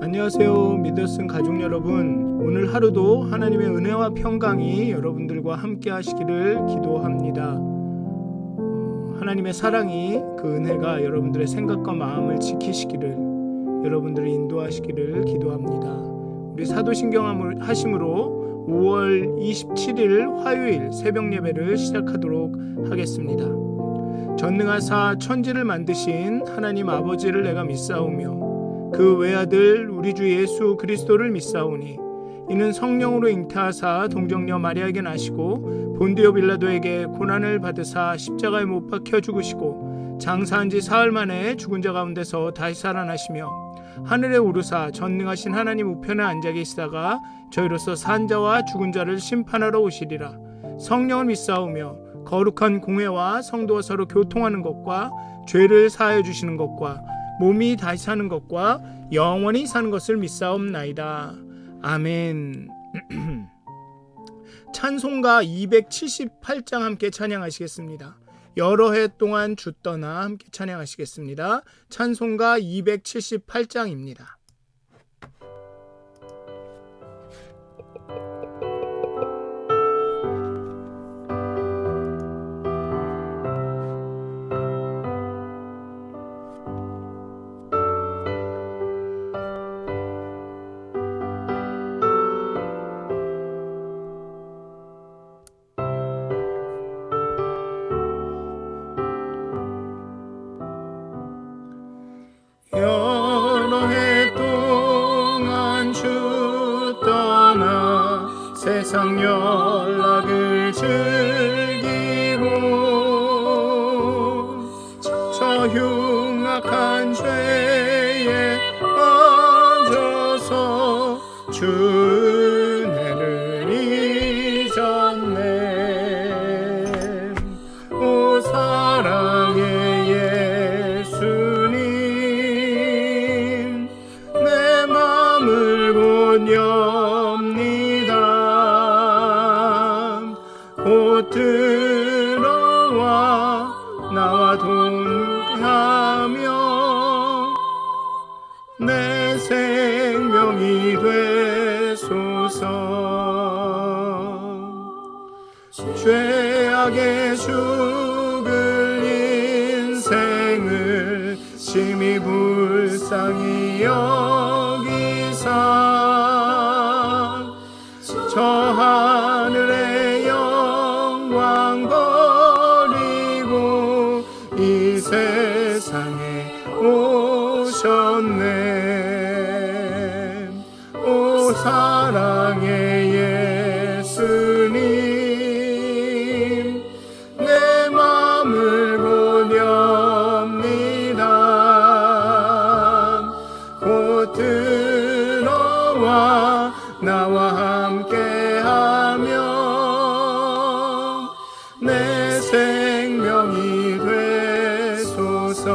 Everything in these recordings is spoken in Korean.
안녕하세요, 믿으신 가족 여러분. 오늘 하루도 하나님의 은혜와 평강이 여러분들과 함께 하시기를 기도합니다. 하나님의 사랑이, 그 은혜가 여러분들의 생각과 마음을 지키시기를, 여러분들을 인도하시기를 기도합니다. 우리 사도신경 하심으로 5월 27일 화요일 새벽 예배를 시작하도록 하겠습니다. 전능하사 천지를 만드신 하나님 아버지를 내가 믿사오며 그 외아들 우리 주 예수 그리스도를 믿사오니 이는 성령으로 잉태하사 동정녀 마리아에게 나시고 본디오 빌라도에게 고난을 받으사 십자가에 못 박혀 죽으시고 장사한 지 사흘 만에 죽은 자 가운데서 다시 살아나시며 하늘에 오르사 전능하신 하나님 우편에 앉아 계시다가 저희로서 산 자와 죽은 자를 심판하러 오시리라. 성령을 믿사오며 거룩한 공회와 성도와 서로 교통하는 것과 죄를 사하여 주시는 것과 몸이 다시 사는 것과 영원히 사는 것을 믿사옵나이다. 아멘. 찬송가 278장 함께 찬양하시겠습니다. 여러 해 동안 주 떠나 함께 찬양하시겠습니다. 찬송가 278장입니다. 여러 해 동안 주 떠나 세상 연락을 즐기고 저 흉악한 죄에 빠져서 주 은혜를 잊었네. 오 사랑의 예수님, 내 맘을 곧 엽니다. 곧 들어와 나와 동행하며 내 생명이 되소서. 죄악에 죽을 인생을 심히 불쌍히 여기사 저 하늘의 영광 버리고 이 세상에 오셨네. 오 사랑의 예수님, 내 맘을 곧 엽니다. 곧 들어와 나와 함께하며 내 생명이 되소서.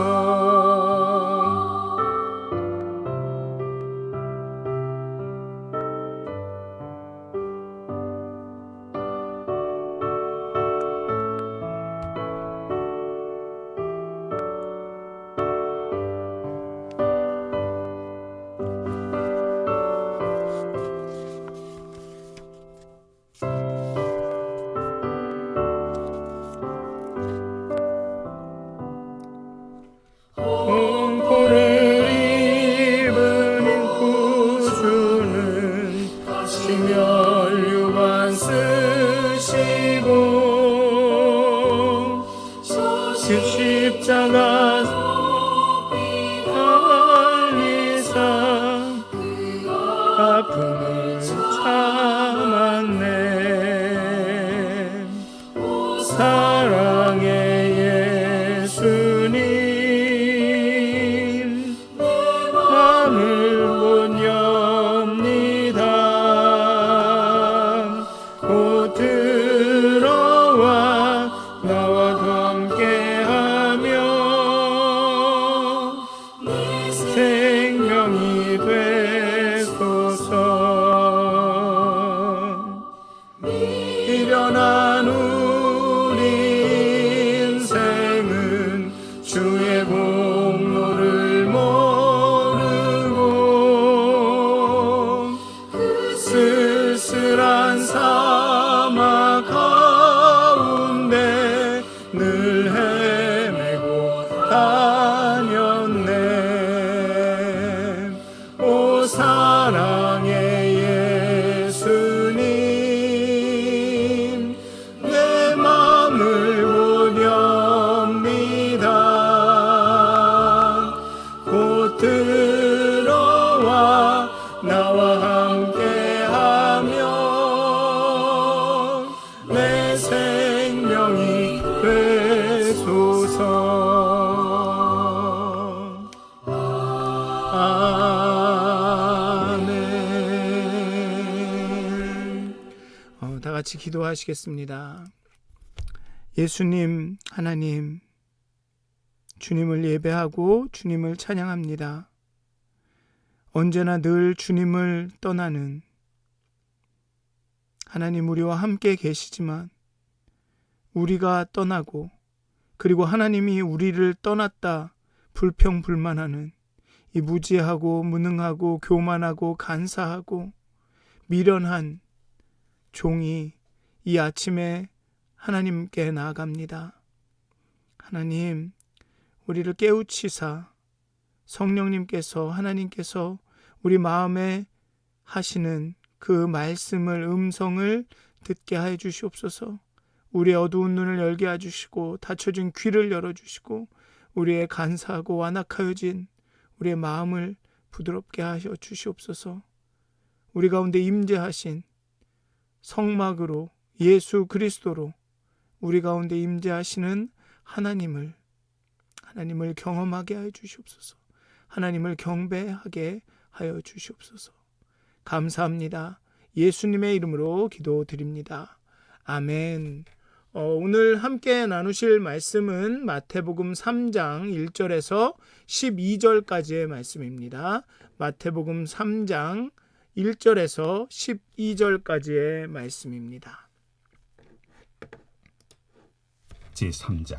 공포를 입은 구주는 심혈유관 쓰시고 그 십자가 달리사 아픔을 참았네. 사랑의 예수님, 맘을 못 엽니다. 곧 들어와 나와 함께하며 생명이 되소서. 미련한 우리 인생은 주의 공로를 모르고 오 사랑의 예수님, 내 맘을 못 엽니다. 곧 들어와 나와 함께하며 내 생명이 되소서. 아멘. 다 같이 기도하시겠습니다. 예수님, 하나님, 주님을 예배하고 주님을 찬양합니다. 언제나 늘 주님을 떠나는 하나님, 우리와 함께 계시지만 우리가 떠나고 그리고 하나님이 우리를 떠났다 불평불만하는 이 무지하고 무능하고 교만하고 간사하고 미련한 종이 이 아침에 하나님께 나아갑니다. 하나님, 우리를 깨우치사 성령님께서, 하나님께서 우리 마음에 하시는 그 말씀을, 음성을 듣게 해 주시옵소서. 우리의 어두운 눈을 열게 해 주시고 닫혀진 귀를 열어주시고 우리의 간사하고 완악하여진 우리의 마음을 부드럽게 하여 주시옵소서. 우리 가운데 임재하신 성막으로 예수 그리스도로 우리 가운데 임재하시는 하나님을 경험하게 하여 주시옵소서. 하나님을 경배하게 하여 주시옵소서. 감사합니다. 예수님의 이름으로 기도드립니다. 아멘. 오늘 함께 나누실 말씀은 마태복음 3장 1절에서 12절까지의 말씀입니다. 마태복음 3장 1절에서 12절까지의 말씀입니다. 제3장.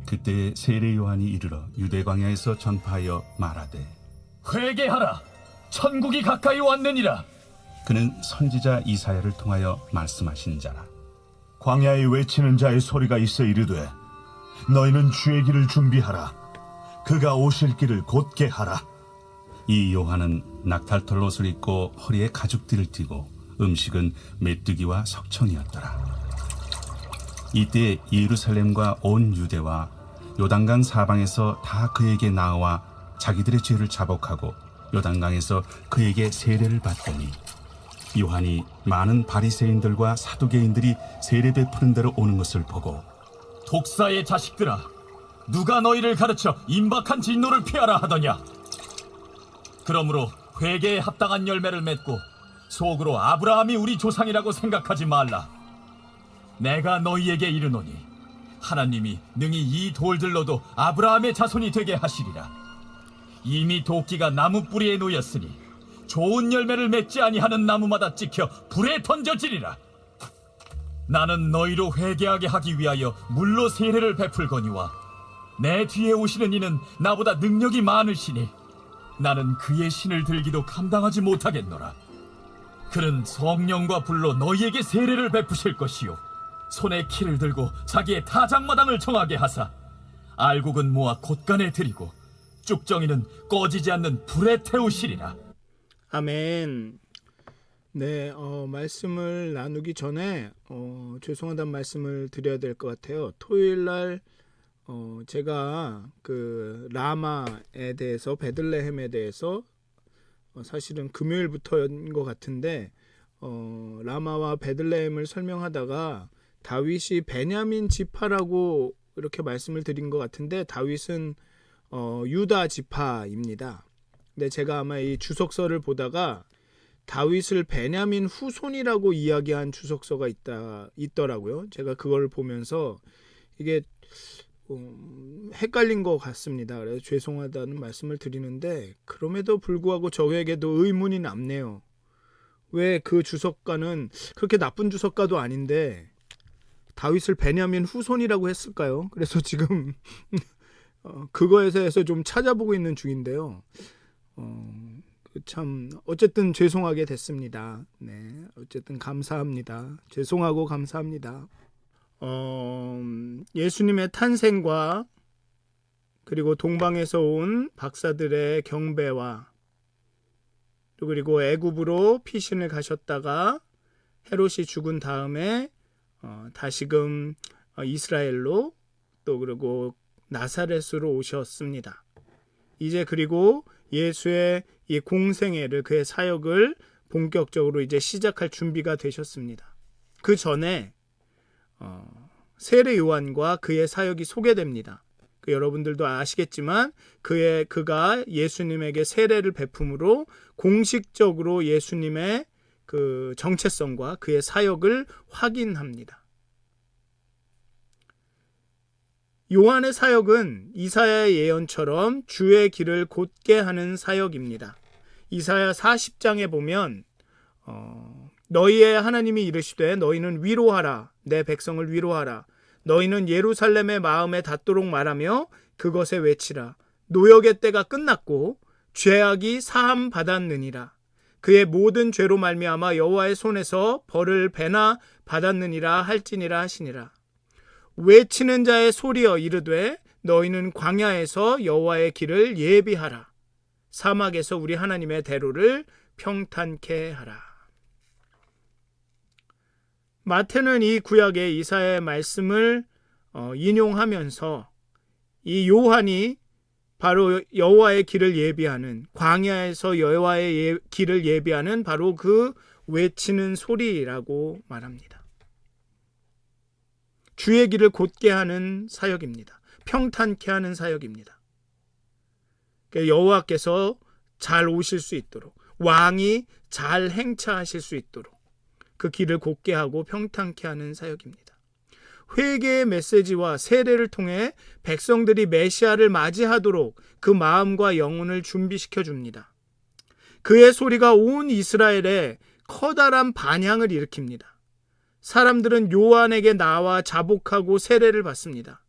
그때 세례 요한이 이르러 유대 광야에서 전파하여 말하되, 회개하라, 천국이 가까이 왔느니라. 그는 선지자 이사야를 통하여 말씀하신 자라. 광야에 외치는 자의 소리가 있어 이르되, 너희는 주의 길을 준비하라. 그가 오실 길을 곧게 하라. 이 요한은 낙탈털 옷을 입고 허리에 가죽띠를 띠고 음식은 메뚜기와 석청이었더라. 이때 예루살렘과 온 유대와 요단강 사방에서 다 그에게 나와 자기들의 죄를 자복하고 요단강에서 그에게 세례를 받더니, 요한이 많은 바리새인들과 사두개인들이 세례 베푸는 데로 오는 것을 보고, 독사의 자식들아, 누가 너희를 가르쳐 임박한 진노를 피하라 하더냐. 그러므로 회개에 합당한 열매를 맺고 속으로 아브라함이 우리 조상이라고 생각하지 말라. 내가 너희에게 이르노니 하나님이 능히 이 돌들로도 아브라함의 자손이 되게 하시리라. 이미 도끼가 나무 뿌리에 놓였으니 좋은 열매를 맺지 아니하는 나무마다 찍혀 불에 던져지리라. 나는 너희로 회개하게 하기 위하여 물로 세례를 베풀거니와 내 뒤에 오시는 이는 나보다 능력이 많으시니 나는 그의 신을 들기도 감당하지 못하겠노라. 그는 성령과 불로 너희에게 세례를 베푸실 것이요, 손에 키를 들고 자기의 타작마당을 정하게 하사 알곡은 모아 곳간에 들이고 쭉정이는 꺼지지 않는 불에 태우시리라. 아멘. 네, 말씀을 나누기 전에 죄송하다는 말씀을 드려야 될 것 같아요. 토요일 날 제가 그 라마에 대해서, 베들레헴에 대해서 사실은 금요일부터인 것 같은데 라마와 베들레헴을 설명하다가 다윗이 베냐민 지파라고 이렇게 말씀을 드린 것 같은데 다윗은 유다 지파입니다. 근데 제가 아마 이 주석서를 보다가 다윗을 베냐민 후손이라고 이야기한 주석서가 있더라고요. 제가 그걸 보면서 이게 헷갈린 것 같습니다. 그래서 죄송하다는 말씀을 드리는데, 그럼에도 불구하고 저에게도 의문이 남네요. 왜 그 주석가는 그렇게 나쁜 주석가도 아닌데 다윗을 베냐민 후손이라고 했을까요? 그래서 지금 그거에 대해서 좀 찾아보고 있는 중인데요. 참 어쨌든 죄송하게 됐습니다. 네, 어쨌든 감사합니다. 죄송하고 감사합니다. 예수님의 탄생과 그리고 동방에서 온 박사들의 경배와 그리고 애굽으로 피신을 가셨다가 헤롯이 죽은 다음에 다시금 이스라엘로 또 그리고 나사렛으로 오셨습니다. 이제 그리고 예수의 이 공생애를 그의 사역을 본격적으로 이제 시작할 준비가 되셨습니다. 그 전에 세례 요한과 그의 사역이 소개됩니다. 여러분들도 아시겠지만 그가 예수님에게 세례를 베품으로 공식적으로 예수님의 그 정체성과 그의 사역을 확인합니다. 요한의 사역은 이사야의 예언처럼 주의 길을 곧게 하는 사역입니다. 이사야 40장에 보면 너희의 하나님이 이르시되 너희는 위로하라 내 백성을 위로하라 너희는 예루살렘의 마음에 닿도록 말하며 그것에 외치라 노역의 때가 끝났고 죄악이 사함 받았느니라 그의 모든 죄로 말미암아 여호와의 손에서 벌을 배나 받았느니라 할지니라 하시니라 외치는 자의 소리여 이르되 너희는 광야에서 여호와의 길을 예비하라 사막에서 우리 하나님의 대로를 평탄케 하라. 마태는 이 구약의 이사야의 말씀을 인용하면서 이 요한이 바로 여호와의 길을 예비하는 광야에서 여호와의 길을 예비하는 바로 그 외치는 소리라고 말합니다. 주의 길을 곧게 하는 사역입니다. 평탄케 하는 사역입니다. 여호와께서 잘 오실 수 있도록 왕이 잘 행차하실 수 있도록 그 길을 곧게 하고 평탄케 하는 사역입니다. 회개의 메시지와 세례를 통해 백성들이 메시아를 맞이하도록 그 마음과 영혼을 준비시켜 줍니다. 그의 소리가 온 이스라엘에 커다란 반향을 일으킵니다. 사람들은 요한에게 나와 자복하고 세례를 받습니다.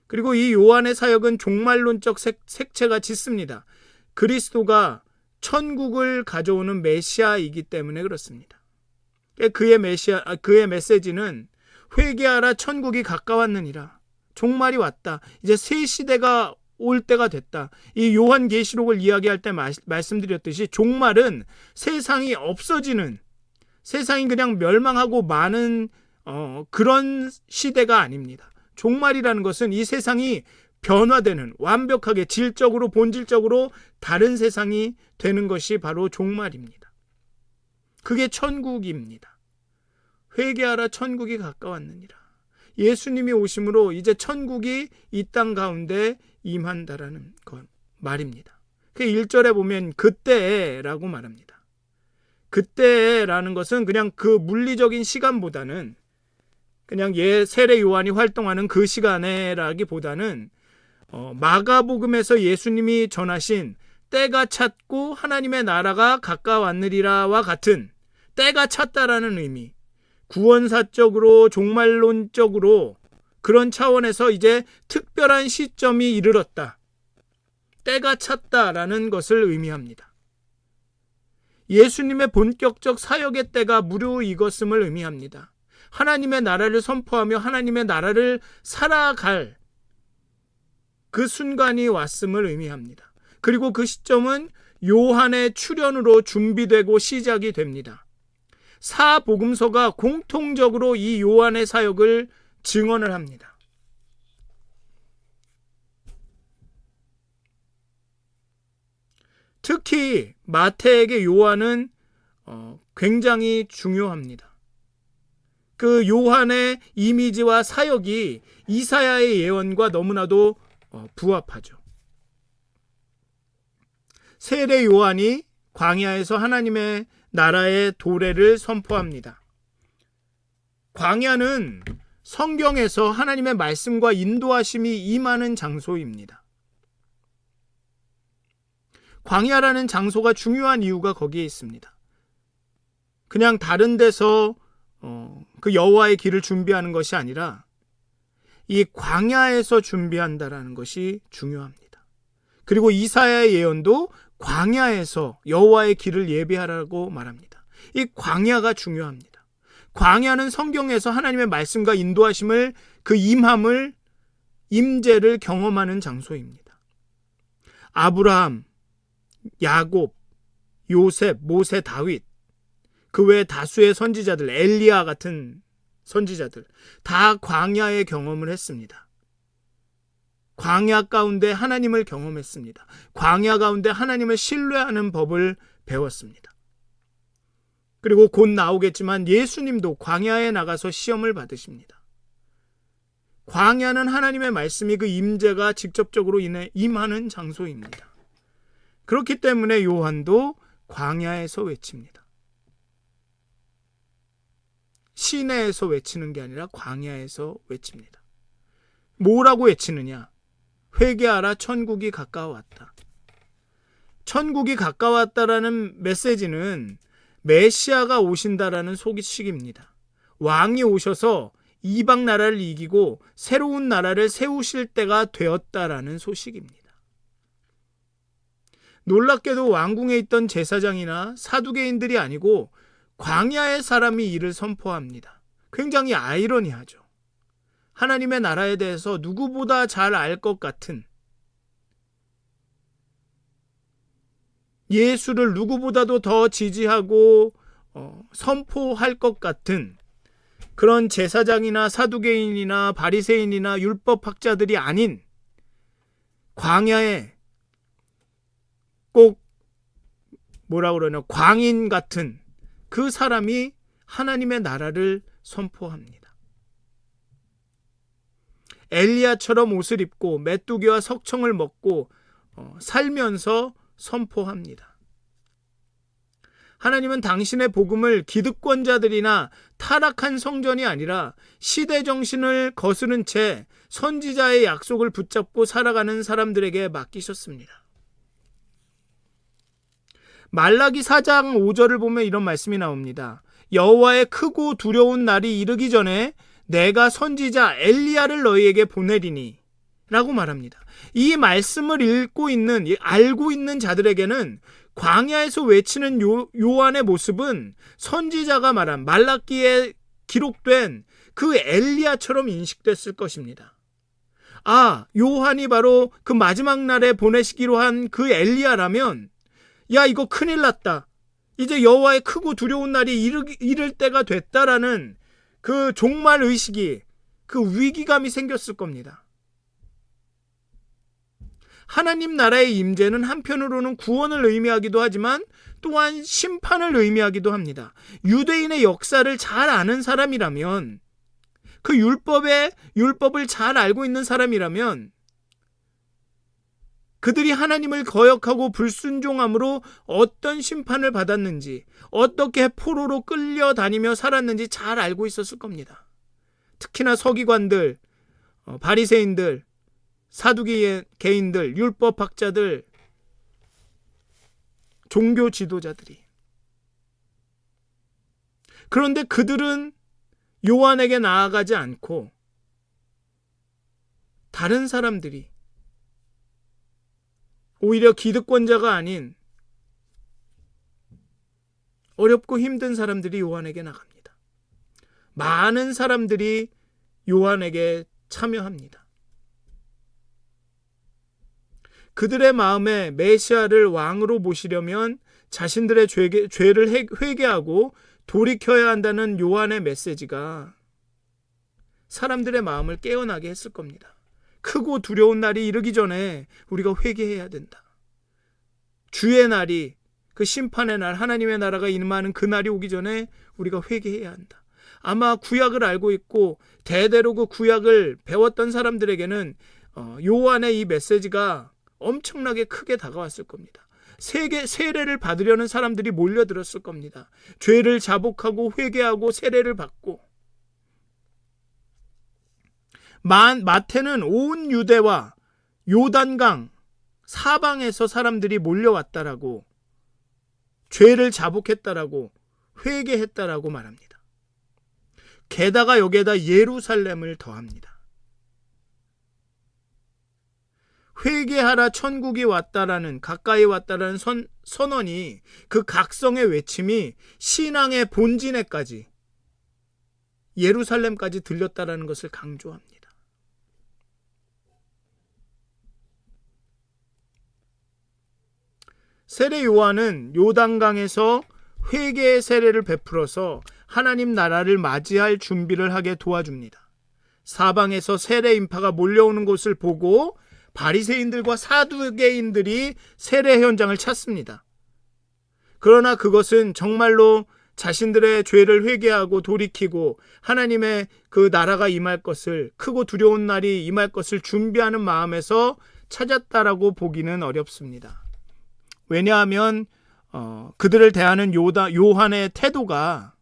그리고 이 요한의 사역은 종말론적 색채가 짙습니다. 그리스도가 천국을 가져오는 메시아이기 때문에 그렇습니다. 그의 메시지는 회개하라 천국이 가까웠느니라. 종말이 왔다. 이제 새 시대가 올 때가 됐다. 이 요한계시록을 이야기할 때 말씀드렸듯이 종말은 세상이 없어지는 세상이 그냥 멸망하고 마는 그런 시대가 아닙니다. 종말이라는 것은 이 세상이 변화되는 완벽하게 질적으로 본질적으로 다른 세상이 되는 것이 바로 종말입니다. 그게 천국입니다. 회개하라 천국이 가까웠느니라. 예수님이 오심으로 이제 천국이 이 땅 가운데 임한다라는 말입니다. 그 1절에 보면 그때라고 말합니다. 그때라는 것은 그냥 그 물리적인 시간보다는 그냥 세례 요한이 활동하는 그 시간에라기보다는 마가복음에서 예수님이 전하신 때가 찼고 하나님의 나라가 가까웠느니라와 같은 때가 찼다라는 의미, 구원사적으로 종말론적으로 그런 차원에서 이제 특별한 시점이 이르렀다. 때가 찼다라는 것을 의미합니다. 예수님의 본격적 사역의 때가 무르익었음을 의미합니다. 하나님의 나라를 선포하며 하나님의 나라를 살아갈 그 순간이 왔음을 의미합니다. 그리고 그 시점은 요한의 출현으로 준비되고 시작이 됩니다. 사복음서가 공통적으로 이 요한의 사역을 증언을 합니다. 특히 마태에게 요한은 굉장히 중요합니다. 그 요한의 이미지와 사역이 이사야의 예언과 너무나도 부합하죠. 세례 요한이 광야에서 하나님의 나라의 도래를 선포합니다. 광야는 성경에서 하나님의 말씀과 인도하심이 임하는 장소입니다. 광야라는 장소가 중요한 이유가 거기에 있습니다. 그냥 다른 데서 그 여호와의 길을 준비하는 것이 아니라 이 광야에서 준비한다라는 것이 중요합니다. 그리고 이사야의 예언도 광야에서 여호와의 길을 예비하라고 말합니다. 이 광야가 중요합니다. 광야는 성경에서 하나님의 말씀과 인도하심을 그 임함을 임재를 경험하는 장소입니다. 아브라함, 야곱, 요셉, 모세, 다윗, 그 외 다수의 선지자들, 엘리야 같은 선지자들 다 광야의 경험을 했습니다. 광야 가운데 하나님을 경험했습니다. 광야 가운데 하나님을 신뢰하는 법을 배웠습니다. 그리고 곧 나오겠지만 예수님도 광야에 나가서 시험을 받으십니다. 광야는 하나님의 말씀이 그 임재가 직접적으로 임하는 장소입니다. 그렇기 때문에 요한도 광야에서 외칩니다. 시내에서 외치는 게 아니라 광야에서 외칩니다. 뭐라고 외치느냐? 회개하라, 천국이 가까워왔다. 천국이 가까웠다라는 메시지는 메시아가 오신다라는 소식입니다. 왕이 오셔서 이방 나라를 이기고 새로운 나라를 세우실 때가 되었다라는 소식입니다. 놀랍게도 왕궁에 있던 제사장이나 사두개인들이 아니고 광야의 사람이 이를 선포합니다. 굉장히 아이러니하죠. 하나님의 나라에 대해서 누구보다 잘 알 것 같은, 예수를 누구보다도 더 지지하고 선포할 것 같은 그런 제사장이나 사두개인이나 바리새인이나 율법학자들이 아닌 광야에 꼭 광인 같은 그 사람이 하나님의 나라를 선포합니다. 엘리야처럼 옷을 입고 메뚜기와 석청을 먹고 살면서 선포합니다. 하나님은 당신의 복음을 기득권자들이나 타락한 성전이 아니라 시대 정신을 거스른 채 선지자의 약속을 붙잡고 살아가는 사람들에게 맡기셨습니다. 말라기 4장 5절을 보면 이런 말씀이 나옵니다. 여호와의 크고 두려운 날이 이르기 전에 내가 선지자 엘리야를 너희에게 보내리니 라고 말합니다. 이 말씀을 알고 있는 자들에게는 광야에서 외치는 요한의 모습은 선지자가 말한 말라기에 기록된 그 엘리야처럼 인식됐을 것입니다. 아, 요한이 바로 그 마지막 날에 보내시기로 한 그 엘리야라면, 야, 이거 큰일 났다, 이제 여호와의 크고 두려운 날이 이를 때가 됐다라는 그 종말 의식이, 그 위기감이 생겼을 겁니다. 하나님 나라의 임재는 한편으로는 구원을 의미하기도 하지만 또한 심판을 의미하기도 합니다. 유대인의 역사를 잘 아는 사람이라면, 그 율법을 잘 알고 있는 사람이라면, 그들이 하나님을 거역하고 불순종함으로 어떤 심판을 받았는지, 어떻게 포로로 끌려다니며 살았는지 잘 알고 있었을 겁니다. 특히나 서기관들, 바리새인들, 사두개인들, 율법학자들, 종교 지도자들이. 그런데 그들은 요한에게 나아가지 않고 다른 사람들이, 오히려 기득권자가 아닌 어렵고 힘든 사람들이 요한에게 나갑니다. 많은 사람들이 요한에게 참여합니다. 그들의 마음에 메시아를 왕으로 모시려면 자신들의 죄를 회개하고 돌이켜야 한다는 요한의 메시지가 사람들의 마음을 깨어나게 했을 겁니다. 크고 두려운 날이 이르기 전에 우리가 회개해야 된다. 주의 날이, 그 심판의 날, 하나님의 나라가 임하는 그 날이 오기 전에 우리가 회개해야 한다. 아마 구약을 알고 있고 대대로 그 구약을 배웠던 사람들에게는 요한의 이 메시지가 엄청나게 크게 다가왔을 겁니다. 세례를 받으려는 사람들이 몰려들었을 겁니다. 죄를 자복하고 회개하고 세례를 받고. 마태는 온 유대와 요단강 사방에서 사람들이 몰려왔다라고, 죄를 자복했다라고, 회개했다라고 말합니다. 게다가 여기에다 예루살렘을 더합니다. 회개하라, 천국이 왔다라는, 가까이 왔다라는 선언이, 그 각성의 외침이 신앙의 본진에까지, 예루살렘까지 들렸다라는 것을 강조합니다. 세례 요한은 요단강에서 회개의 세례를 베풀어서 하나님 나라를 맞이할 준비를 하게 도와줍니다. 사방에서 세례 인파가 몰려오는 것을 보고 바리새인들과 사두개인들이 세례 현장을 찾습니다. 그러나 그것은 정말로 자신들의 죄를 회개하고 돌이키고 하나님의 그 나라가 임할 것을, 크고 두려운 날이 임할 것을 준비하는 마음에서 찾았다라고 보기는 어렵습니다. 왜냐하면 그들을 대하는 요한의 태도가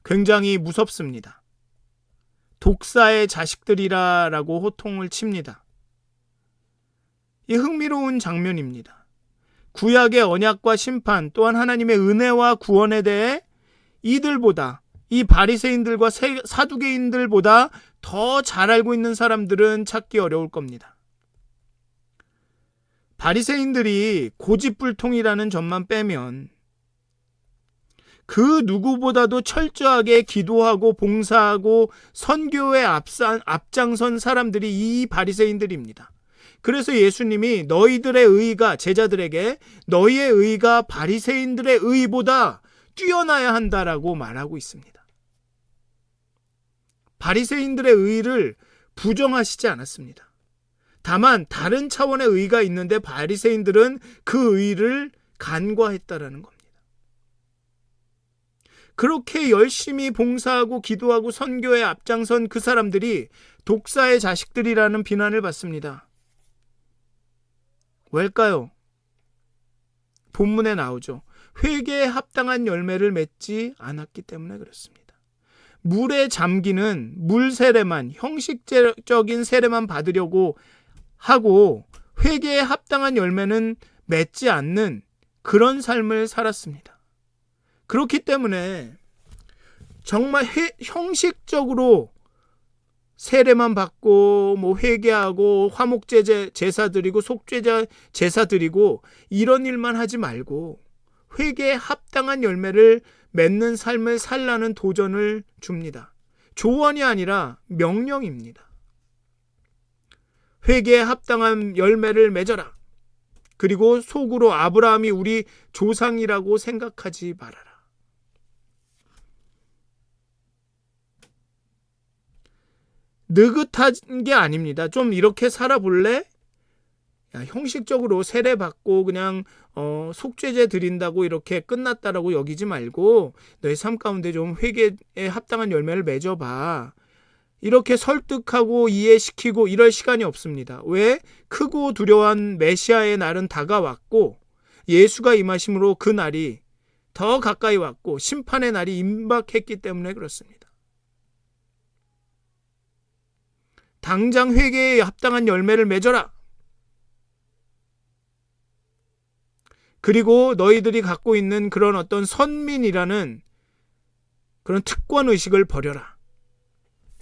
굉장히 무섭습니다. 독사의 자식들이라고 호통을 칩니다. 이 흥미로운 장면입니다. 구약의 언약과 심판, 또한 하나님의 은혜와 구원에 대해 이들보다, 이 바리새인들과 사두개인들보다 더 잘 알고 있는 사람들은 찾기 어려울 겁니다. 바리새인들이 고집불통이라는 점만 빼면 그 누구보다도 철저하게 기도하고 봉사하고 선교에 앞장선 사람들이 이 바리새인들입니다. 그래서 예수님이 너희들의 의가, 제자들에게 너희의 의가 바리새인들의 의보다 뛰어나야 한다라고 말하고 있습니다. 바리새인들의 의를 부정하시지 않았습니다. 다만 다른 차원의 의가 있는데 바리새인들은 그 의를 간과했다라는 겁니다. 그렇게 열심히 봉사하고 기도하고 선교에 앞장선 그 사람들이 독사의 자식들이라는 비난을 받습니다. 왜일까요? 본문에 나오죠. 회개에 합당한 열매를 맺지 않았기 때문에 그렇습니다. 물에 잠기는 물 세례만, 형식적인 세례만 받으려고 하고 회개에 합당한 열매는 맺지 않는 그런 삶을 살았습니다. 그렇기 때문에 정말 형식적으로 세례만 받고 회개하고 화목제 제사 드리고 속죄자 제사 드리고 이런 일만 하지 말고 회개에 합당한 열매를 맺는 삶을 살라는 도전을 줍니다. 조언이 아니라 명령입니다. 회개에 합당한 열매를 맺어라. 그리고 속으로 아브라함이 우리 조상이라고 생각하지 말아라. 느긋한 게 아닙니다. 좀 이렇게 살아볼래? 형식적으로 세례 받고 그냥 속죄제 드린다고 이렇게 끝났다라고 여기지 말고 너의 삶 가운데 좀 회개에 합당한 열매를 맺어봐. 이렇게 설득하고 이해시키고 이럴 시간이 없습니다. 왜? 크고 두려운 메시아의 날은 다가왔고 예수가 임하심으로 그 날이 더 가까이 왔고 심판의 날이 임박했기 때문에 그렇습니다. 당장 회개에 합당한 열매를 맺어라. 그리고 너희들이 갖고 있는 그런 어떤 선민이라는 그런 특권 의식을 버려라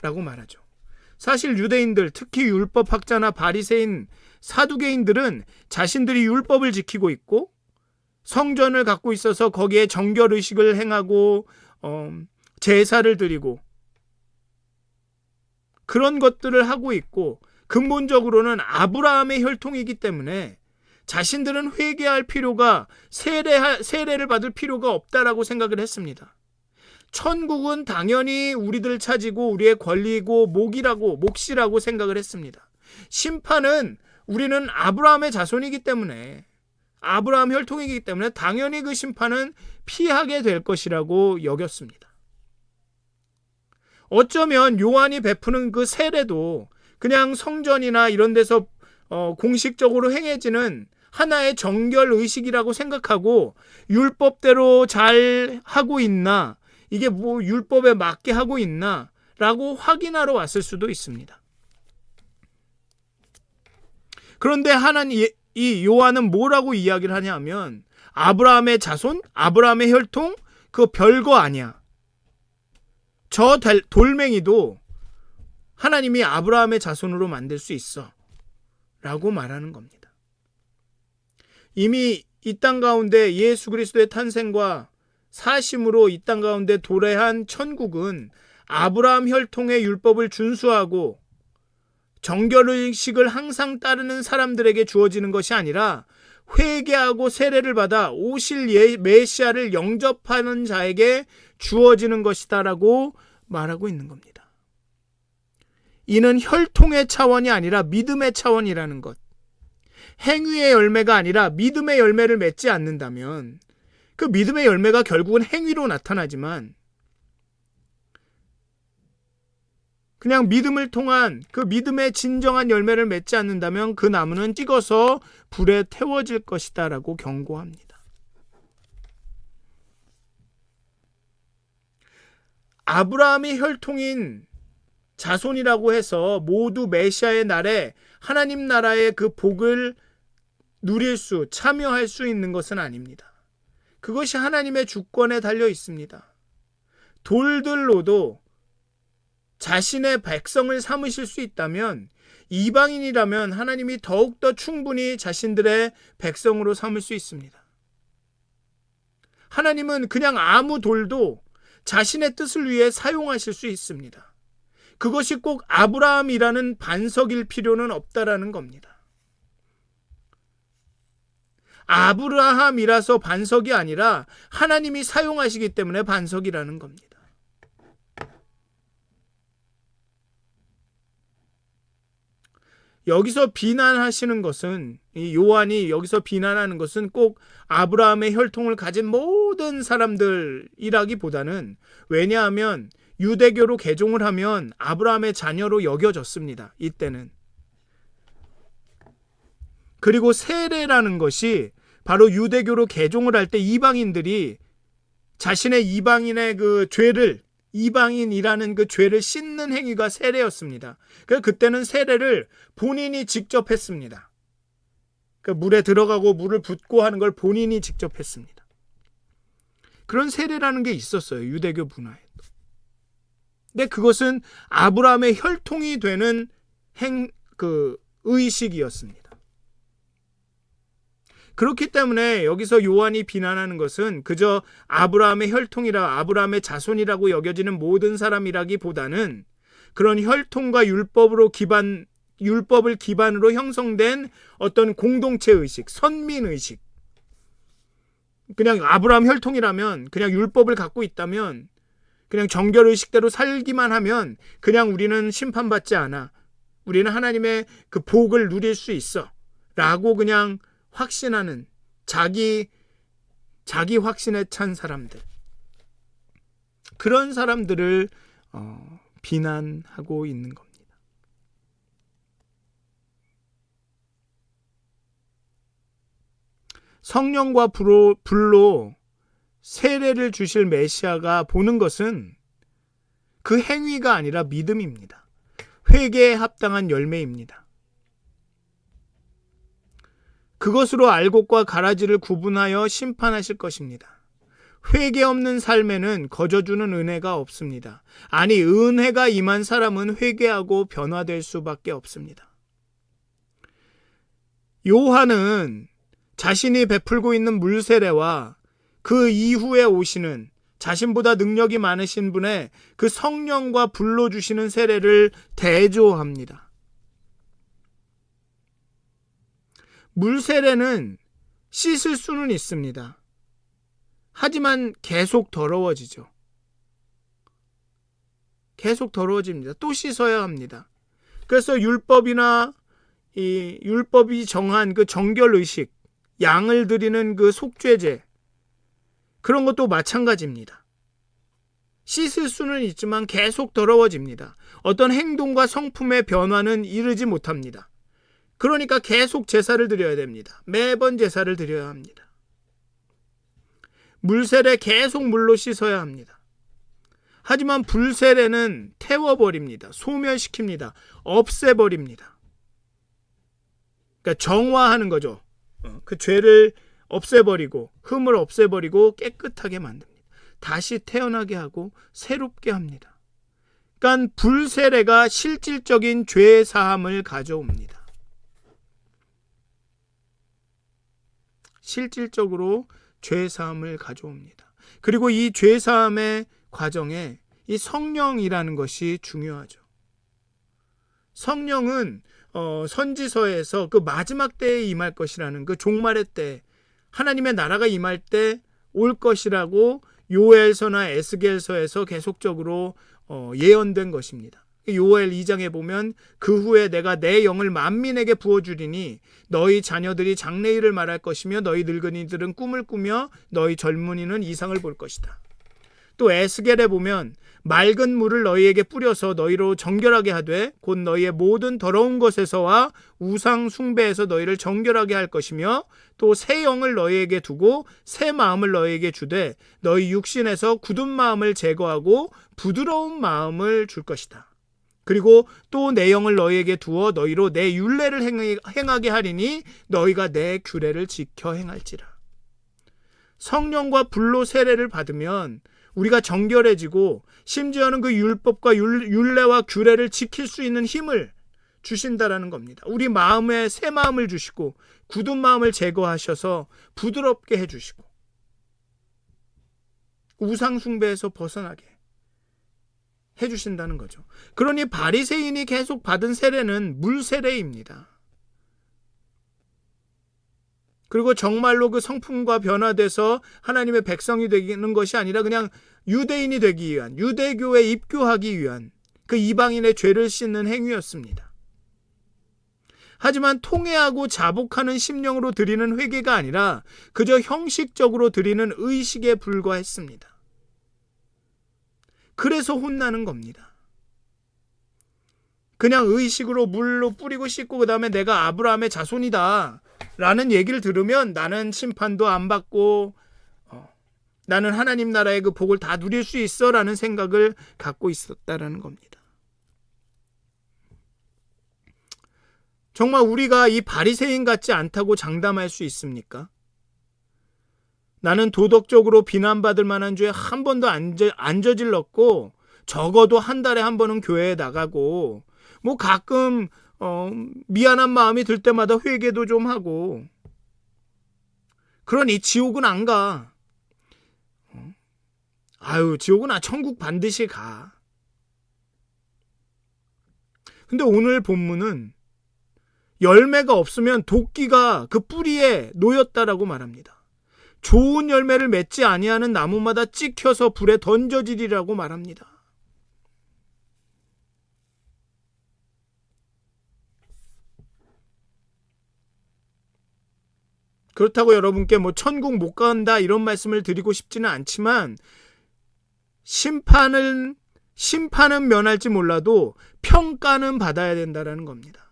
라고 말하죠. 사실 유대인들, 특히 율법학자나 바리새인, 사두개인들은 자신들이 율법을 지키고 있고 성전을 갖고 있어서 거기에 정결 의식을 행하고 제사를 드리고 그런 것들을 하고 있고 근본적으로는 아브라함의 혈통이기 때문에 자신들은 회개할 필요가 세례를 받을 필요가 없다라고 생각을 했습니다. 천국은 당연히 우리들 차지고 우리의 권리고 몫이라고 생각을 했습니다. 심판은 우리는 아브라함의 자손이기 때문에 아브라함 혈통이기 때문에 당연히 그 심판은 피하게 될 것이라고 여겼습니다. 어쩌면 요한이 베푸는 그 세례도 그냥 성전이나 이런 데서 공식적으로 행해지는 하나의 정결 의식이라고 생각하고 율법대로 잘 하고 있나, 이게 율법에 맞게 하고 있나 라고 확인하러 왔을 수도 있습니다. 그런데 이 요한은 뭐라고 이야기를 하냐면 아브라함의 자손, 아브라함의 혈통, 그거 별거 아니야. 저 돌멩이도 하나님이 아브라함의 자손으로 만들 수 있어 라고 말하는 겁니다. 이미 이 땅 가운데 예수 그리스도의 탄생과 사심으로 이 땅 가운데 도래한 천국은 아브라함 혈통의 율법을 준수하고 정결의식을 항상 따르는 사람들에게 주어지는 것이 아니라 회개하고 세례를 받아 오실 메시아를 영접하는 자에게 주어지는 것이다라고 말하고 있는 겁니다. 이는 혈통의 차원이 아니라 믿음의 차원이라는 것. 행위의 열매가 아니라 믿음의 열매를 맺지 않는다면 그 믿음의 열매가 결국은 행위로 나타나지만 그냥 믿음을 통한 그 믿음의 진정한 열매를 맺지 않는다면 그 나무는 찍어서 불에 태워질 것이다 라고 경고합니다. 아브라함이 혈통인 자손이라고 해서 모두 메시아의 날에 하나님 나라의 그 복을 누릴 수, 참여할 수 있는 것은 아닙니다. 그것이 하나님의 주권에 달려 있습니다. 돌들로도 자신의 백성을 삼으실 수 있다면 이방인이라면 하나님이 더욱더 충분히 자신들의 백성으로 삼을 수 있습니다. 하나님은 그냥 아무 돌도 자신의 뜻을 위해 사용하실 수 있습니다. 그것이 꼭 아브라함이라는 반석일 필요는 없다라는 겁니다. 아브라함이라서 반석이 아니라 하나님이 사용하시기 때문에 반석이라는 겁니다. 여기서 비난하시는 것은, 이 요한이 여기서 비난하는 것은 꼭 아브라함의 혈통을 가진 모든 사람들이라기보다는, 왜냐하면 유대교로 개종을 하면 아브라함의 자녀로 여겨졌습니다. 이때는. 그리고 세례라는 것이 바로 유대교로 개종을 할 때 이방인들이 자신의 이방인의 그 죄를, 이방인이라는 그 죄를 씻는 행위가 세례였습니다. 그래서 그때는 세례를 본인이 직접 했습니다. 그 물에 들어가고 물을 붓고 하는 걸 본인이 직접 했습니다. 그런 세례라는 게 있었어요. 유대교 문화에. 근데 그것은 아브라함의 혈통이 되는 의식이었습니다. 그렇기 때문에 여기서 요한이 비난하는 것은 그저 아브라함의 혈통이라, 아브라함의 자손이라고 여겨지는 모든 사람이라기보다는 그런 혈통과 율법을 기반으로 형성된 어떤 공동체 의식, 선민 의식. 그냥 아브라함 혈통이라면, 그냥 율법을 갖고 있다면, 그냥 정결 의식대로 살기만 하면 그냥 우리는 심판받지 않아. 우리는 하나님의 그 복을 누릴 수 있어. 라고 그냥 확신하는, 자기 확신에 찬 사람들, 그런 사람들을 비난하고 있는 겁니다. 성령과 불로 세례를 주실 메시아가 보는 것은 그 행위가 아니라 믿음입니다. 회개에 합당한 열매입니다. 그것으로 알곡과 가라지를 구분하여 심판하실 것입니다. 회개 없는 삶에는 거저주는 은혜가 없습니다. 아니, 은혜가 임한 사람은 회개하고 변화될 수밖에 없습니다. 요한은 자신이 베풀고 있는 물세례와 그 이후에 오시는 자신보다 능력이 많으신 분의 그 성령과 불로 주시는 세례를 대조합니다. 물세례는 씻을 수는 있습니다. 하지만 계속 더러워지죠. 계속 더러워집니다. 또 씻어야 합니다. 그래서 율법이 정한 그 정결 의식, 양을 드리는 그 속죄제, 그런 것도 마찬가지입니다. 씻을 수는 있지만 계속 더러워집니다. 어떤 행동과 성품의 변화는 이르지 못합니다. 그러니까 계속 제사를 드려야 됩니다. 매번 제사를 드려야 합니다. 물세례 계속 물로 씻어야 합니다. 하지만 불세례는 태워버립니다. 소멸시킵니다. 없애버립니다. 그러니까 정화하는 거죠. 그 죄를 없애버리고, 흠을 없애버리고 깨끗하게 만듭니다. 다시 태어나게 하고 새롭게 합니다. 그러니까 불세례가 실질적인 죄 사함을 가져옵니다. 실질적으로 죄 사함을 가져옵니다. 그리고 이 죄 사함의 과정에 이 성령이라는 것이 중요하죠. 성령은 선지서에서 그 마지막 때에 임할 것이라는 그 종말의 때, 하나님의 나라가 임할 때 올 것이라고 요엘서나 에스겔서에서 계속적으로 예언된 것입니다. 요엘 2장에 보면 그 후에 내가 내 영을 만민에게 부어주리니 너희 자녀들이 장래일을 말할 것이며 너희 늙은이들은 꿈을 꾸며 너희 젊은이는 이상을 볼 것이다. 또 에스겔에 보면 맑은 물을 너희에게 뿌려서 너희로 정결하게 하되 곧 너희의 모든 더러운 것에서와 우상 숭배에서 너희를 정결하게 할 것이며 또 새 영을 너희에게 두고 새 마음을 너희에게 주되 너희 육신에서 굳은 마음을 제거하고 부드러운 마음을 줄 것이다. 그리고 또 내 영을 너희에게 두어 너희로 내 율례를 행하게 하리니 너희가 내 규례를 지켜 행할지라. 성령과 불로 세례를 받으면 우리가 정결해지고 심지어는 그 율법과 율례와 규례를 지킬 수 있는 힘을 주신다라는 겁니다. 우리 마음에 새 마음을 주시고 굳은 마음을 제거하셔서 부드럽게 해주시고 우상 숭배에서 벗어나게 해주신다는 거죠. 그러니 바리새인이 계속 받은 세례는 물 세례입니다. 그리고 정말로 그 성품과 변화돼서 하나님의 백성이 되는 것이 아니라 그냥 유대인이 되기 위한, 유대교에 입교하기 위한 그 이방인의 죄를 씻는 행위였습니다. 하지만 통회하고 자복하는 심령으로 드리는 회개가 아니라 그저 형식적으로 드리는 의식에 불과했습니다. 그래서 혼나는 겁니다. 그냥 의식으로 물로 뿌리고 씻고 그 다음에 내가 아브라함의 자손이다 라는 얘기를 들으면 나는 심판도 안 받고 나는 하나님 나라의 그 복을 다 누릴 수 있어 라는 생각을 갖고 있었다라는 겁니다. 정말 우리가 이 바리새인 같지 않다고 장담할 수 있습니까? 나는 도덕적으로 비난받을 만한 죄 한 번도 안 저질렀고 적어도 한 달에 한 번은 교회에 나가고 뭐 가끔 미안한 마음이 들 때마다 회개도 좀 하고 그러니 지옥은 안 가. 지옥은 천국 반드시 가. 근데 오늘 본문은 열매가 없으면 도끼가 그 뿌리에 놓였다라고 말합니다. 좋은 열매를 맺지 아니하는 나무마다 찍혀서 불에 던져지리라고 말합니다. 그렇다고 여러분께 뭐 천국 못 간다 이런 말씀을 드리고 싶지는 않지만 심판은 면할지 몰라도 평가는 받아야 된다라는 겁니다.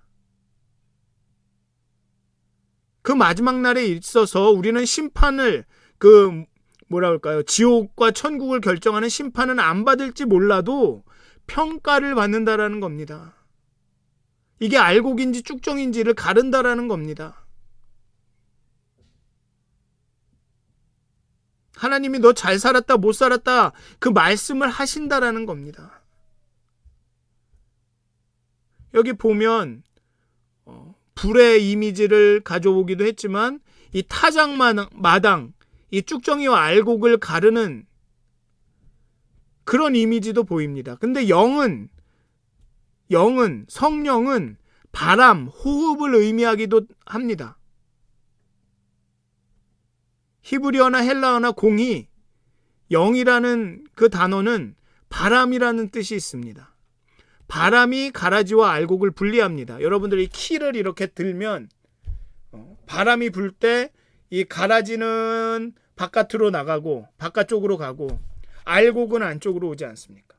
그 마지막 날에 있어서 우리는 심판을 지옥과 천국을 결정하는 심판은 안 받을지 몰라도 평가를 받는다라는 겁니다. 이게 알곡인지 쭉정인지를 가른다라는 겁니다. 하나님이 너 잘 살았다 못 살았다 그 말씀을 하신다라는 겁니다. 여기 보면 불의 이미지를 가져오기도 했지만 이 타작마당, 이 쭉정이와 알곡을 가르는 그런 이미지도 보입니다. 근데 성령은 바람, 호흡을 의미하기도 합니다. 히브리어나 헬라어나 공히 영이라는 그 단어는 바람이라는 뜻이 있습니다. 바람이 가라지와 알곡을 분리합니다. 여러분들이 키를 이렇게 들면 바람이 불 때 이 가라지는 바깥으로 나가고 바깥쪽으로 가고 알곡은 안쪽으로 오지 않습니까?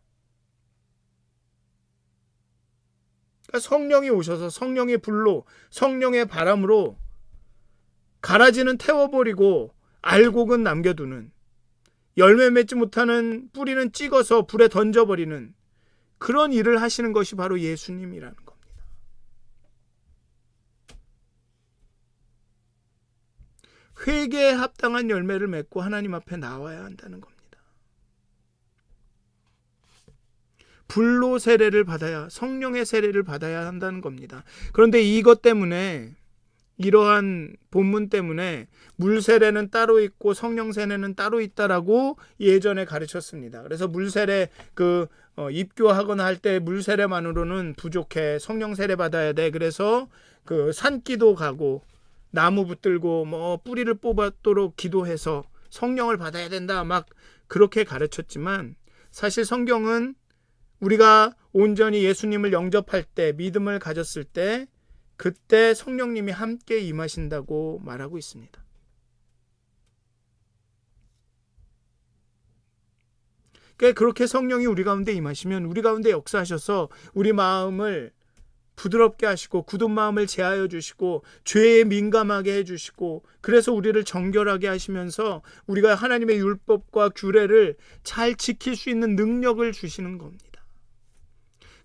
그러니까 성령이 오셔서 성령의 불로 성령의 바람으로 가라지는 태워버리고 알곡은 남겨두는, 열매 맺지 못하는 뿌리는 찍어서 불에 던져버리는 그런 일을 하시는 것이 바로 예수님이라는 겁니다. 회개에 합당한 열매를 맺고 하나님 앞에 나와야 한다는 겁니다. 불로 세례를 받아야, 성령의 세례를 받아야 한다는 겁니다. 그런데 이것 때문에, 이러한 본문 때문에 물 세례는 따로 있고 성령 세례는 따로 있다라고 예전에 가르쳤습니다. 그래서 물 세례 입교하거나 할 때 물 세례만으로는 부족해. 성령 세례 받아야 돼. 그래서 그 산기도 가고 나무 붙들고 뭐 뿌리를 뽑았도록 기도해서 성령을 받아야 된다. 막 그렇게 가르쳤지만 사실 성경은 우리가 온전히 예수님을 영접할 때, 믿음을 가졌을 때 그때 성령님이 함께 임하신다고 말하고 있습니다. 그렇게 성령이 우리 가운데 임하시면 우리 가운데 역사하셔서 우리 마음을 부드럽게 하시고 굳은 마음을 제하여 주시고 죄에 민감하게 해주시고 그래서 우리를 정결하게 하시면서 우리가 하나님의 율법과 규례를 잘 지킬 수 있는 능력을 주시는 겁니다.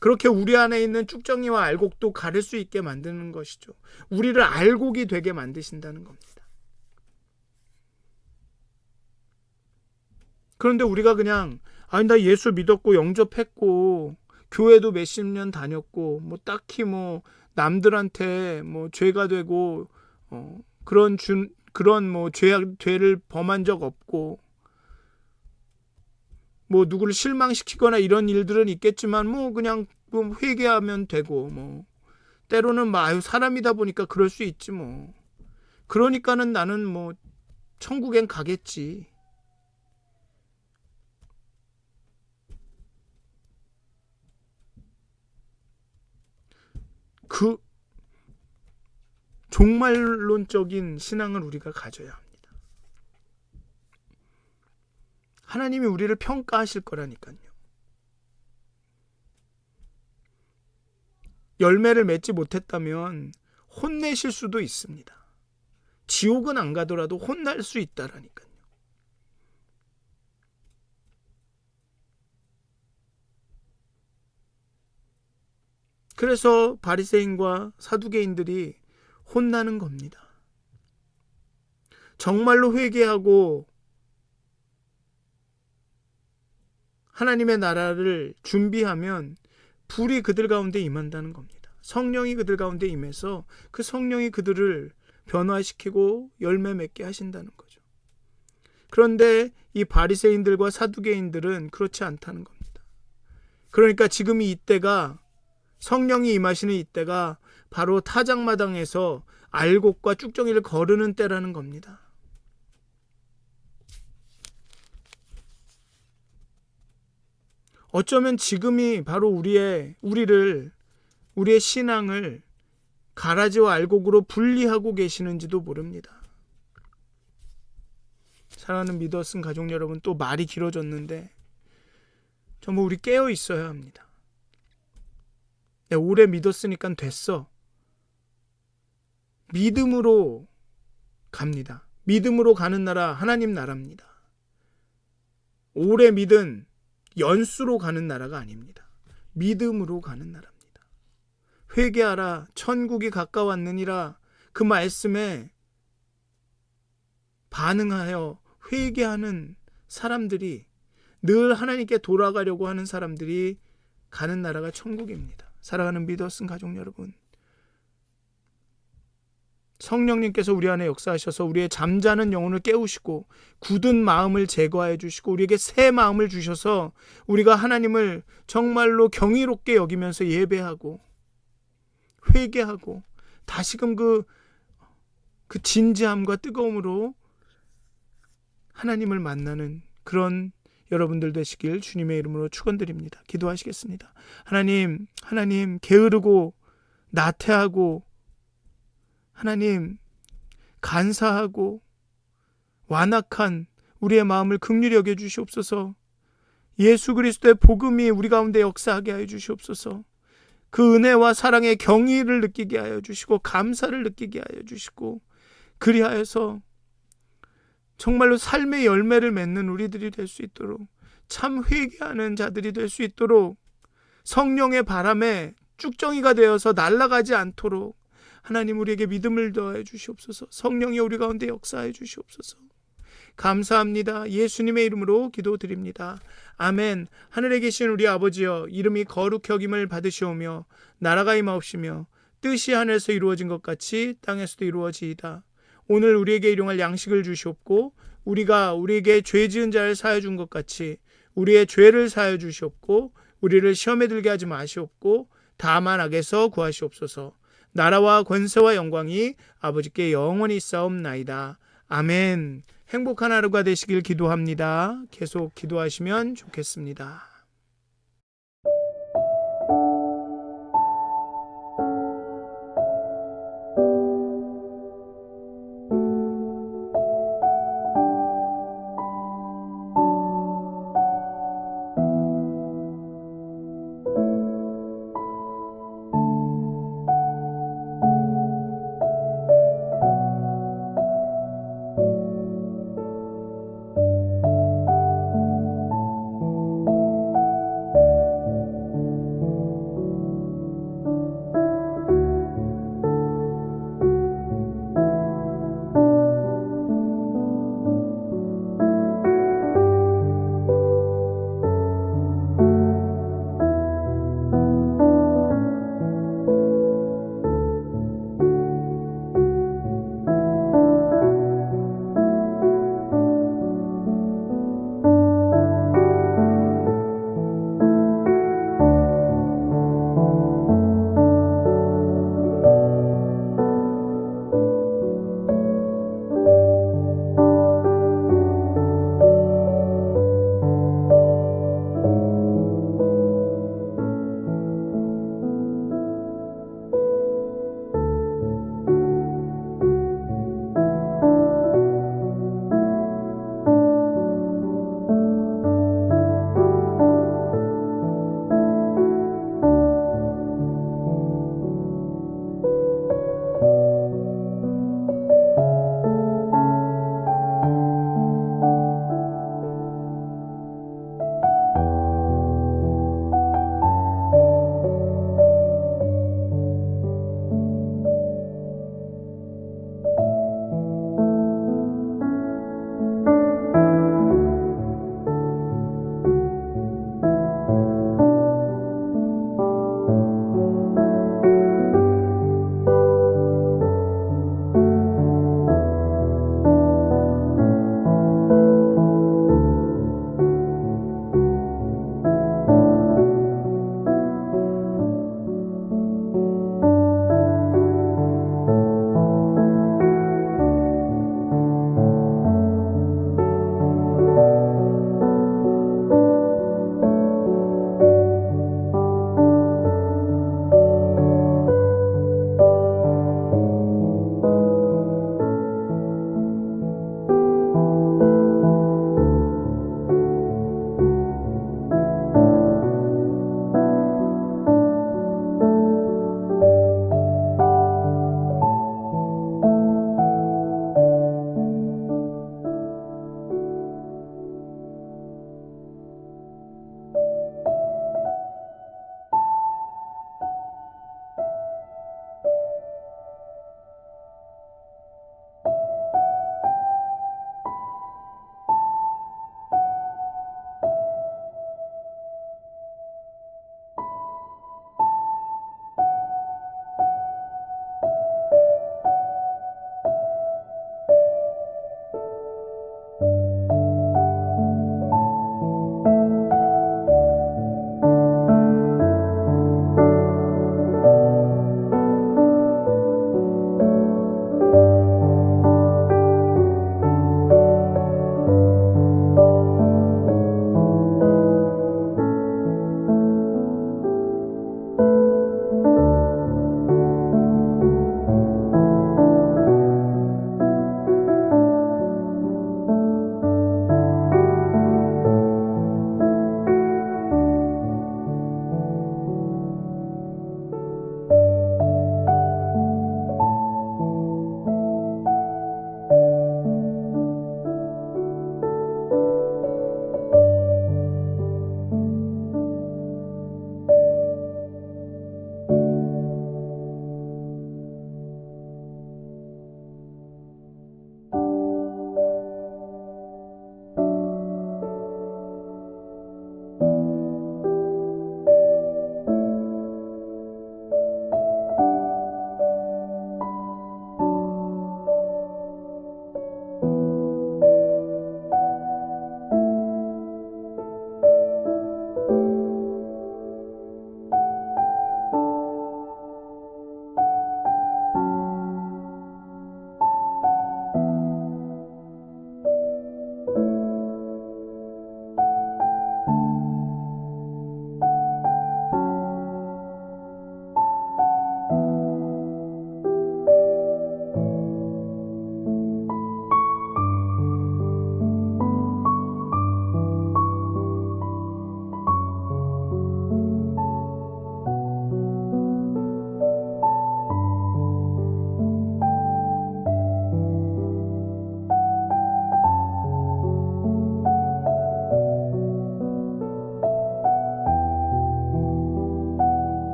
그렇게 우리 안에 있는 쭉정이와 알곡도 가릴 수 있게 만드는 것이죠. 우리를 알곡이 되게 만드신다는 겁니다. 그런데 우리가 그냥 아니 나 예수 믿었고 영접했고 교회도 몇십 년 다녔고 뭐 딱히 뭐 남들한테 뭐 죄가 되고 그런 뭐 죄를 범한 적 없고 뭐 누구를 실망시키거나 이런 일들은 있겠지만 뭐 그냥 회개하면 되고 뭐 때로는 뭐 아유 사람이다 보니까 그럴 수 있지 뭐 그러니까는 나는 뭐 천국엔 가겠지. 그 종말론적인 신앙을 우리가 가져야 합니다. 하나님이 우리를 평가하실 거라니까요. 열매를 맺지 못했다면 혼내실 수도 있습니다. 지옥은 안 가더라도 혼날 수 있다라니까요. 그래서 바리새인과 사두개인들이 혼나는 겁니다. 정말로 회개하고 하나님의 나라를 준비하면 불이 그들 가운데 임한다는 겁니다. 성령이 그들 가운데 임해서 그 성령이 그들을 변화시키고 열매 맺게 하신다는 거죠. 그런데 이 바리새인들과 사두개인들은 그렇지 않다는 겁니다. 그러니까 지금 이때가 성령이 임하시는 이때가 바로 타작마당에서 알곡과 쭉정이를 거르는 때라는 겁니다. 어쩌면 지금이 바로 우리의 신앙을 가라지와 알곡으로 분리하고 계시는지도 모릅니다. 사랑하는 믿었은 가족 여러분, 또 말이 길어졌는데 정말 우리 깨어 있어야 합니다. 오래 믿었으니까 됐어. 믿음으로 갑니다. 믿음으로 가는 나라 하나님 나라입니다. 오래 믿은 연수로 가는 나라가 아닙니다. 믿음으로 가는 나라입니다. 회개하라 천국이 가까웠느니라 그 말씀에 반응하여 회개하는 사람들이 늘 하나님께 돌아가려고 하는 사람들이 가는 나라가 천국입니다. 사랑하는 믿었은 가족 여러분, 성령님께서 우리 안에 역사하셔서 우리의 잠자는 영혼을 깨우시고 굳은 마음을 제거해 주시고 우리에게 새 마음을 주셔서 우리가 하나님을 정말로 경이롭게 여기면서 예배하고 회개하고 다시금 그 진지함과 뜨거움으로 하나님을 만나는 그런 여러분들 되시길 주님의 이름으로 축원드립니다. 기도하시겠습니다. 하나님 게으르고 나태하고 하나님 간사하고 완악한 우리의 마음을 긍휼히 여겨 주시옵소서. 예수 그리스도의 복음이 우리 가운데 역사하게 하여 주시옵소서. 그 은혜와 사랑의 경의를 느끼게 하여 주시고 감사를 느끼게 하여 주시고 그리하여서 정말로 삶의 열매를 맺는 우리들이 될 수 있도록 참 회개하는 자들이 될 수 있도록 성령의 바람에 쭉정이가 되어서 날아가지 않도록 하나님 우리에게 믿음을 더해 주시옵소서. 성령이 우리 가운데 역사해 주시옵소서. 감사합니다. 예수님의 이름으로 기도드립니다. 아멘. 하늘에 계신 우리 아버지여, 이름이 거룩히 여김을 받으시오며 나라가 임하옵시며 뜻이 하늘에서 이루어진 것 같이 땅에서도 이루어지이다. 오늘 우리에게 일용할 양식을 주시옵고 우리가 우리에게 죄 지은 자를 사하여 준 것 같이 우리의 죄를 사하여 주시옵고 우리를 시험에 들게 하지 마시옵고 다만 악에서 구하시옵소서. 나라와 권세와 영광이 아버지께 영원히 있사옵나이다. 아멘. 행복한 하루가 되시길 기도합니다. 계속 기도하시면 좋겠습니다.